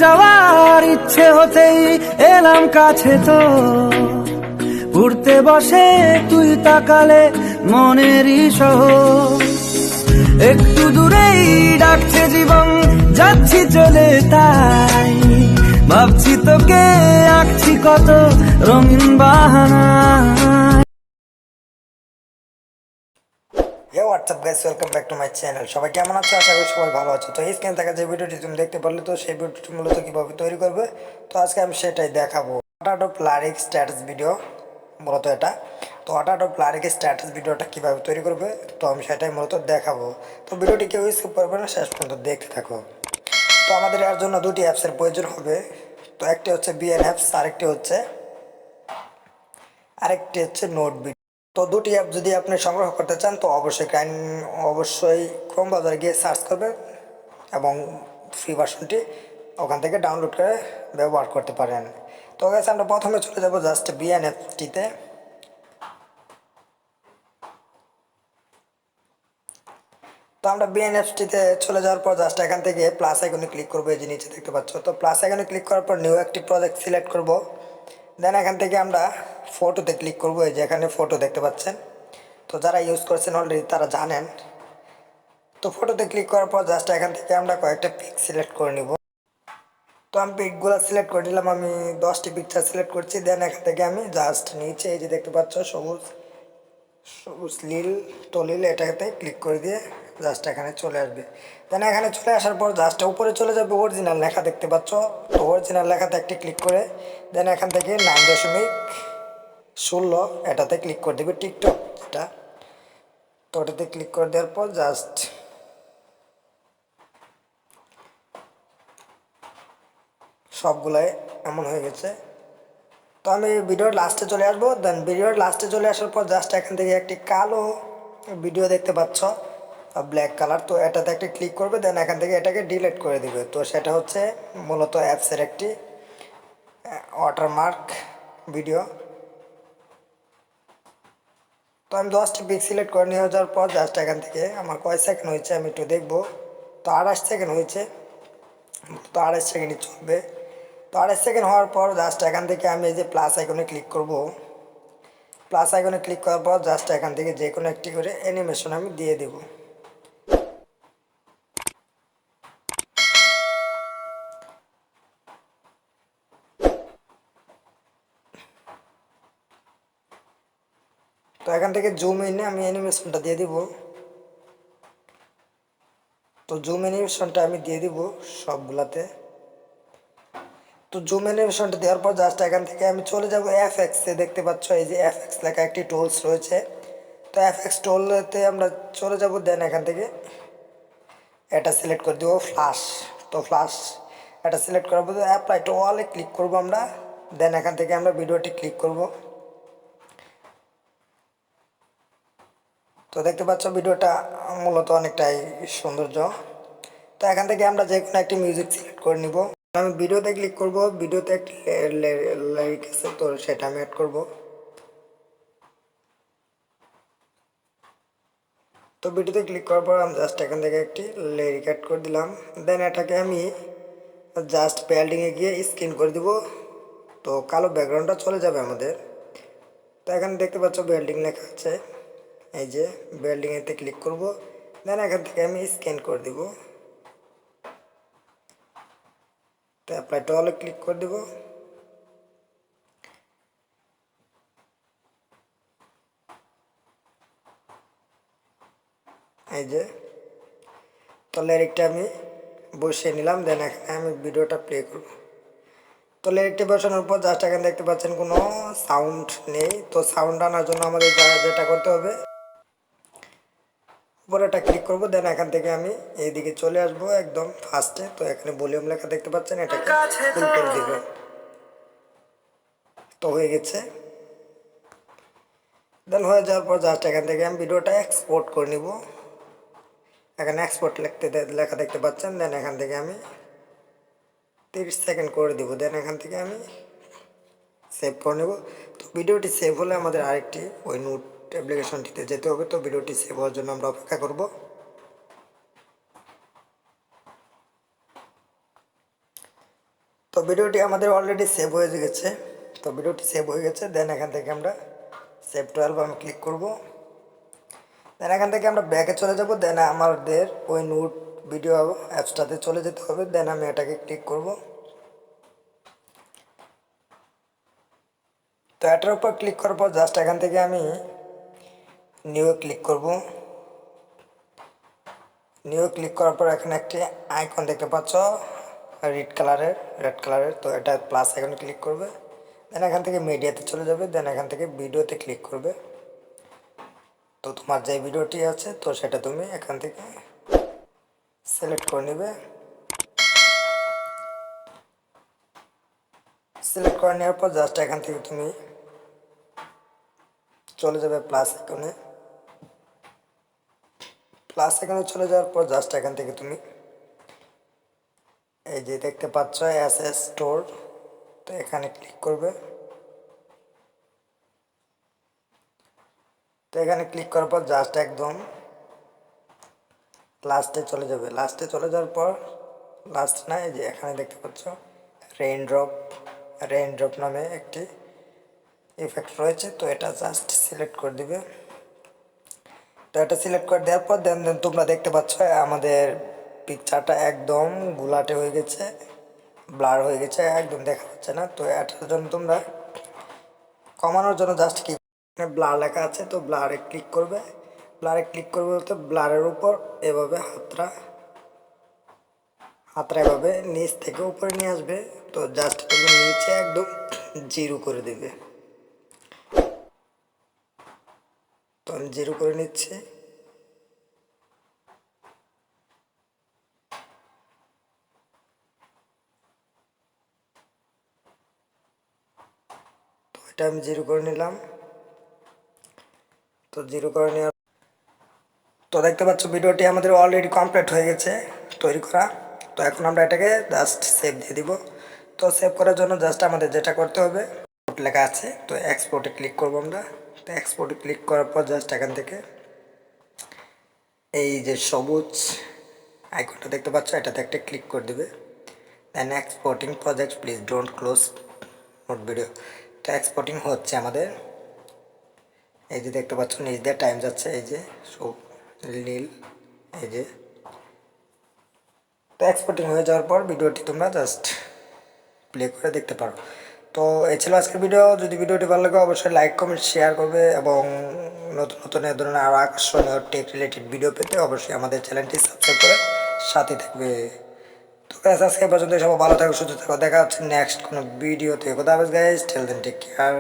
যাওয়ার ইচ্ছে হতেই এলাম কাছে তো উড়তে বসে তুই তাকালে মনেরই শহর একটু দূরেই ডাকছে জীবন যাচ্ছি চলে তাই ভাবছি তোকে আঁকছি কত রঙিন বাহানা। Hey what's up guys, welcome back to my channel. সবাই কেমন আছো? আশা করি সবাই ভালো আছো। তো এই স্ক্রিনে থাকা যে ভিডিওটি তুমি দেখতে পারলে, তো সেই ভিডিওটি মূলত কীভাবে তৈরি করবে, তো আজকে আমি সেটাই দেখাবো। অটো ব্লারিং স্ট্যাটাস ভিডিও মূলত এটা। তো অটো ব্লারিং স্ট্যাটাস ভিডিওটা কীভাবে তৈরি করবে, তো আমি সেটাই মূলত দেখাবো। তো ভিডিওটি কেউ স্কিপ করবে না, শেষ পর্যন্ত দেখতে থাকো। তো আমাদের এর জন্য দুটি অ্যাপসের প্রয়োজন হবে। তো একটি হচ্ছে বিএন অ্যাপস, আরেকটি হচ্ছে নোড। তো দুটি অ্যাপ যদি আপনি সংগ্রহ করতে চান, তো অবশ্যই ক্রোম ব্রাউজারে গিয়ে সার্চ করবেন এবং ফ্রি ভার্সনটি ওখান থেকে ডাউনলোড করে ব্যবহার করতে পারেন। তো গেছে আমরা প্রথমে চলে যাব জাস্ট বিএন অ্যাপটিতে। তো আমরা বিএন অ্যাপসটিতে চলে যাওয়ার পর জাস্ট এখান থেকে প্লাস আইকনে ক্লিক করবো, এই যে নিচে দেখতে পাচ্ছ। তো প্লাস আইকনে ক্লিক করার পর নিউ একটি প্রজেক্ট সিলেক্ট করব। দেন এখান থেকে আমরা ফটোতে ক্লিক করবো, এই যে এখানে ফটো দেখতে পাচ্ছেন। তো যারা ইউজ করছেন অলরেডি তারা জানেন। তো ফটোতে ক্লিক করার পর জাস্ট এখান থেকে আমরা কয়েকটা পিক সিলেক্ট করে নিব। তো আমি পিকগুলো সিলেক্ট করে নিলাম, আমি 10টি পিকচার সিলেক্ট করছি। দেন এখান থেকে আমি জাস্ট নিচে এই যে দেখতে পাচ্ছ সবুজ সবুজ লীল তলিল, এটাতে ক্লিক করে দিয়ে জাস্ট এখানে চলে আসবে। দেন এখানে চলে আসার পর জাস্ট উপরে চলে যাবে, অরিজিনাল লেখা দেখতে পাচ্ছ। তো অরিজিনাল লেখাতে একটি ক্লিক করে দেন এখান থেকে 9.16 এটাতে ক্লিক করে দেবে, টিকটক যেটা। তো ওটাতে ক্লিক করে দেওয়ার পর জাস্ট সবগুলাই এমন হয়ে গেছে। তো আমি ভিডিওর লাস্টে চলে আসবো। দেন ভিডিওর লাস্টে চলে আসার পর জাস্ট এখান থেকে একটি কালো ভিডিও দেখতে পাচ্ছ, ব্ল্যাক কালার। তো এটাতে একটি ক্লিক করবে, দেন এখান থেকে এটাকে ডিলিট করে দিবে। তো সেটা হচ্ছে মূলত অ্যাপসের একটি ওয়াটারমার্ক ভিডিও। তো আমি 10টি পিক সিলেক্ট করে নিয়ে যাওয়ার পর জাস্ট এখান থেকে আমার কয় সেকেন্ড হয়েছে আমি একটু দেখবো। তো 28 সেকেন্ড হয়েছে। তো 28 সেকেন্ডই চলবে। তো 28 সেকেন্ড হওয়ার পর জাস্ট এখান থেকে আমি এই যে প্লাস আইকনে ক্লিক করব। প্লাস আইকনে ক্লিক করার পর জাস্ট এখান থেকে যে কোনো একটি করে অ্যানিমেশন আমি দিয়ে দেব। তো এখান থেকে জুম ইনে আমি অ্যানিমেশনটা দিয়ে দিব। তো জুম অ্যানিমেশনটা আমি দিয়ে দিব সবগুলাতে। তো জুম অ্যানিমেশনটা দেওয়ার পর জাস্ট এখান থেকে আমি চলে যাব এফএক্সে। দেখতে পাচ্ছ এই যে এফএক্স লেখা একটি টুলস রয়েছে। তো এফএক্স টুলতে আমরা চলে যাব। দেন এখান থেকে এটা সিলেক্ট করে দেবো ফ্ল্যাশ। তো ফ্ল্যাশ এটা সিলেক্ট করার পর অ্যাপ্লাই টু অলে ক্লিক করব আমরা। দেন এখান থেকে আমরা ভিডিওটি ক্লিক করব। তো দেখতে পাচ্ছ ভিডিওটা মূলত অনেকটাই সৌন্দর্য। তো এখান থেকে আমরা যে কোনো একটি মিউজিক সিলেক্ট করে নিব। আমি ভিডিওতে ক্লিক করব, ভিডিওতে একটি লিরিক আছে, তো সেটা আমি অ্যাড করব। তো ভিডিওতে ক্লিক করার পর আমি জাস্ট এখান থেকে একটি লিরিক অ্যাড করে দিলাম। দেন এটাকে আমি জাস্ট বিল্ডিংয়ে গিয়ে স্ক্রিন করে দিব। তো কালো ব্যাকগ্রাউন্ডটা চলে যাবে আমাদের। তো এখানে দেখতে পাচ্ছ বিল্ডিং লেখা আছে, এই যে বিল্ডিংয়েতে ক্লিক করব। দেন এখান থেকে আমি স্ক্যান করে দিব। তো অ্যাপ্লাই টু অলে ক্লিক করে দেব। এই যে তো লিরিকটা আমি বসিয়ে নিলাম। দেন এখানে আমি ভিডিওটা প্লে করব। তো লিরিকটি বসানোর পর জাস্ট এখানে দেখতে পাচ্ছেন কোনো সাউন্ড নেই। তো সাউন্ড আনার জন্য আমাদের যেটা করতে হবে, উপরে এটা ক্লিক করব। দেন এখান থেকে আমি এইদিকে চলে আসব একদম ফার্স্টে। তো এখানে ভলিউম লেখা দেখতে পাচ্ছেন, এটাকে ফুল করে দিব। তো হয়ে গেছে। দেন হয়ে যাওয়ার পর জাস্ট এখান থেকে আমি ভিডিওটা এক্সপোর্ট করে নিব। এখানে এক্সপোর্ট লেখা দেখতে পাচ্ছেন। দেন এখান থেকে আমি 30 সেকেন্ড করে দিব। দেন এখান থেকে আমি সেভ করে নেব। তো ভিডিওটি সেভ হলে আমাদের আরেকটি ওই নোট অ্যাপ্লিকেশনটিতে যেতে হবে। তো ভিডিওটি সেভ হওয়ার জন্য আমরা অপেক্ষা করব। তো ভিডিওটি আমাদের অলরেডি সেভ হয়ে গেছে। তো ভিডিওটি সেভ হয়ে গেছে। দেন এখান থেকে আমরা সেভ টু অ্যালবামে ক্লিক করব। দেন এখান থেকে আমরা ব্যাকে চলে যাব। দেন আমাদের ওই নুড ভিডিও অ্যাপসটাতে চলে যেতে হবে। দেন আমি এটাকে ক্লিক করব। তো এটার উপর ক্লিক করার পর জাস্ট এখান থেকে আমি নিউ ক্লিক করব। নিউ ক্লিক করার পর এখানে একটি আইকন দেখতে পাচ্ছ রেড কালারের। তো এটা প্লাস আইকনে ক্লিক করবে। দেন এখান থেকে মিডিয়াতে চলে যাবে। দেন এখান থেকে ভিডিওতে ক্লিক করবে। তো তোমার যে ভিডিওটি আছে তো সেটা তুমি এখান থেকে সিলেক্ট করে নেবে। সিলেক্ট করে নেওয়ার পর জাস্ট এখান থেকে তুমি চলে যাবে প্লাস আইকনে। প্লাস আইকনে চলে যাওয়ার পর জাস্ট এখান থেকে তুমি এই যে দেখতে পাচ্ছ এসএস স্টোর, তো এখানে ক্লিক করবে। তো এখানে ক্লিক করার পর জাস্ট একদম লাস্টে চলে যাবে। লাস্টে চলে যাওয়ার পর লাস্ট না, এই যে এখানে দেখতে পাচ্ছ রেইনড্রপ নামে একটি ইফেক্ট রয়েছে। তো এটা জাস্ট সিলেক্ট করে দিবে। তো এটা সিলেক্ট করে দেওয়ার পর দেন তোমরা দেখতে পাচ্ছ আমাদের পিকচারটা একদম গুলাটে হয়ে গেছে, ব্লার হয়ে গেছে, একদম দেখা যাচ্ছে না। তো এটার জন্য তোমরা কমানোর জন্য জাস্ট কি ব্লার লেখা আছে, তো ব্লারে ক্লিক করবে। ব্লারে ক্লিক করবে বলতে ব্লারের উপর এভাবে হাতটা এভাবে নিচ থেকে উপরে নিয়ে আসবে। তো জাস্ট তুমি নিচে একদম জিরো করে দেবে। তো আমি জিরো করে নিচ্ছি। তো এটা আমি জিরো করে নিলাম। তো জিরো করে নেওয়ার তো দেখতে পাচ্ছ ভিডিওটি আমাদের অলরেডি কমপ্লিট হয়ে গেছে তৈরি করা। তো এখন আমরা এটাকে জাস্ট সেভ দিয়ে দিব। তো সেভ করার জন্য জাস্ট আমাদের যেটা করতে হবে লেখা আছে, তো এক্সপোর্টে ক্লিক করবো আমরা। তো এক্সপোর্টে ক্লিক করার পর জাস্ট এখান থেকে এই যে সবুজ আইকনটা দেখতে পাচ্ছ এটাতে একটা ক্লিক করে দেবে। Then exporting project please don't close note video. তো এক্সপোর্টিং হচ্ছে আমাদের, এই যে দেখতে পাচ্ছ নিচ দিয়ে টাইম যাচ্ছে, এই যে সব নীল, এই যে। তো এক্সপোর্টিং হয়ে যাওয়ার পর ভিডিওটি তোমরা জাস্ট প্লে করে দেখতে পারো। তো এই ছিল আজকের ভিডিও। যদি ভিডিওটি ভালো লাগে অবশ্যই লাইক কমেন্ট শেয়ার করবে, এবং নতুন নতুন এ ধরনের আরও আকর্ষণীয় টেক রিলেটেড ভিডিও পেতে অবশ্যই আমাদের চ্যানেলটি সাবস্ক্রাইব করে সাথে থাকবে। তো গাইস আজকে পর্যন্ত সবাই ভালো থাকো, সুস্থ থাকো, দেখা হচ্ছে নেক্সট কোনো ভিডিওতে। কথা হবে গাইস, টেল দেন টেক কেয়ার।